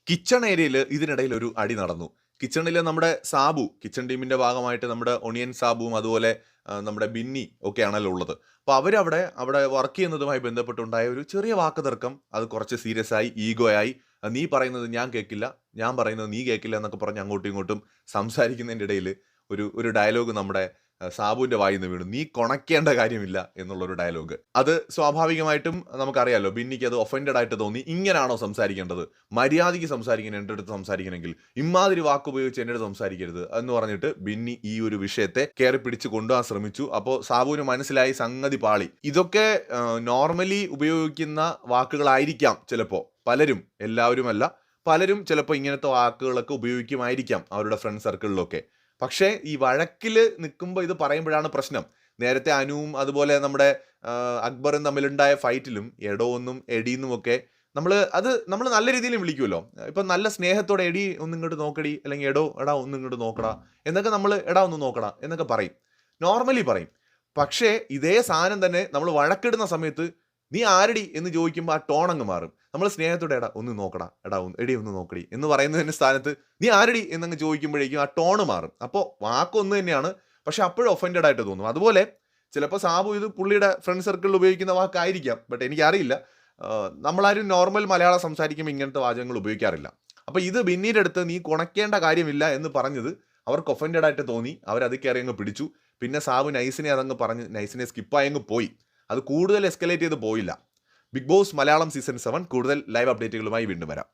Kitchen ഏരിയയിൽ ഇതിനിടയിൽ ഒരു അടി നടന്നു. കിച്ചണിൽ നമ്മുടെ സാബു, കിച്ചൺ ടീമിന്റെ ഭാഗമായിട്ട് നമ്മുടെ ഒണിയൻ സാബുവും അതുപോലെ നമ്മുടെ ബിന്നി ഒക്കെയാണല്ലോ ഉള്ളത്. അപ്പോൾ അവിടെ വർക്ക് ചെയ്യുന്നതുമായി ബന്ധപ്പെട്ടുണ്ടായ ഒരു ചെറിയ വാക്കുതർക്കം അത് കുറച്ച് സീരിയസ് ആയി, ഈഗോ ആയി. നീ പറയുന്നത് ഞാൻ കേൾക്കില്ല, ഞാൻ പറയുന്നത് നീ കേൾക്കില്ല എന്നൊക്കെ പറഞ്ഞ് അങ്ങോട്ടും ഇങ്ങോട്ടും സംസാരിക്കുന്നതിൻ്റെ ഇടയിൽ ഒരു ഒരു ഡയലോഗ് നമ്മുടെ സാബുവിന്റെ വായിൽ നിന്ന് വീണു. നീ കൊണക്കേണ്ട കാര്യമില്ല എന്നുള്ളൊരു ഡയലോഗ്. അത് സ്വാഭാവികമായിട്ടും നമുക്കറിയാലോ, ബിന്നിക്ക് അത് ഒഫൻഡഡ് ആയിട്ട് തോന്നി. ഇങ്ങനാണോ സംസാരിക്കേണ്ടത്? മര്യാദയ്ക്ക് സംസാരിക്കണം, എൻ്റെ അടുത്ത് സംസാരിക്കണമെങ്കിൽ ഇമാതിരി വാക്കുപയോഗിച്ച് എൻ്റെ അടുത്ത് സംസാരിക്കരുത് എന്ന് പറഞ്ഞിട്ട് ബിന്നി ഈ ഒരു വിഷയത്തെ കയറി പിടിച്ച് കൊണ്ടുപോകാൻ ശ്രമിച്ചു. അപ്പോൾ സാബുവിന് മനസ്സിലായി സംഗതി പാളി. ഇതൊക്കെ നോർമലി ഉപയോഗിക്കുന്ന വാക്കുകളായിരിക്കാം ചിലപ്പോൾ. പലരും, എല്ലാവരുമല്ല, പലരും ചിലപ്പോൾ ഇങ്ങനത്തെ വാക്കുകളൊക്കെ ഉപയോഗിക്കുമായിരിക്കാം അവരുടെ ഫ്രണ്ട് സർക്കിളിലൊക്കെ. പക്ഷേ ഈ വഴക്കിൽ നിൽക്കുമ്പോൾ ഇത് പറയുമ്പോഴാണ് പ്രശ്നം. നേരത്തെ അനുവും അതുപോലെ നമ്മുടെ അക്ബറും തമ്മിലുണ്ടായ ഫൈറ്റിലും എടോന്നും എടീന്നും ഒക്കെ നമ്മൾ നല്ല രീതിയിൽ വിളിക്കുമല്ലോ. ഇപ്പം നല്ല സ്നേഹത്തോടെ എടി ഒന്ന് ഇങ്ങോട്ട് നോക്കടി, അല്ലെങ്കിൽ എടാ ഒന്ന് ഇങ്ങോട്ട് നോക്കടാ എന്നൊക്കെ, നമ്മൾ എടാ ഒന്ന് നോക്കടാ എന്നൊക്കെ പറയും, നോർമലി പറയും. പക്ഷേ ഇതേ സാധനം തന്നെ നമ്മൾ വഴക്കിടുന്ന സമയത്ത് നീ ആരടി എന്ന് ചോദിക്കുമ്പോൾ ആ ടോൺ അങ്ങ് മാറും. നമ്മൾ സ്നേഹത്തോടെ എടാ ഒന്ന് നോക്കടാ, എടി ഒന്ന് നോക്കടി എന്ന് പറയുന്നതിൻ്റെ സ്ഥാനത്ത് നീ ആരടി എന്നങ്ങ് ചോദിക്കുമ്പോഴേക്കും ആ ടോണ് മാറും. അപ്പോൾ വാക്കൊന്ന് തന്നെയാണ്, പക്ഷെ അപ്പോഴും ഒഫൻഡഡ് ആയിട്ട് തോന്നും. അതുപോലെ ചിലപ്പോൾ സാബു ഇത് പുള്ളിയുടെ ഫ്രണ്ട് സർക്കിളിൽ ഉപയോഗിക്കുന്ന വാക്കായിരിക്കാം, ബട്ട് എനിക്കറിയില്ല. നമ്മളാരും നോർമൽ മലയാളം സംസാരിക്കുമ്പോൾ ഇങ്ങനത്തെ വാചകങ്ങൾ ഉപയോഗിക്കാറില്ല. അപ്പോൾ ഇത് ബിന്നീൻ്റെ അടുത്ത് നീ കുണയ്ക്കേണ്ട കാര്യമില്ല എന്ന് പറഞ്ഞത് അവർക്ക് ഒഫൻഡഡ് ആയിട്ട് തോന്നി. അവരത് കയറി അങ്ങ് പിടിച്ചു. പിന്നെ സാബു നൈസിനെ അതങ്ങ് പറഞ്ഞ് നൈസിനെ സ്കിപ്പായി അങ്ങ് പോയി. അത് കൂടുതൽ എസ്കലേറ്റ് ചെയ്ത് പോയില്ല. ബിഗ് ബോസ് മലയാളം സീസൺ 7 കൂടുതൽ ലൈവ് അപ്ഡേറ്റുകളുമായി വീണ്ടും വരാം.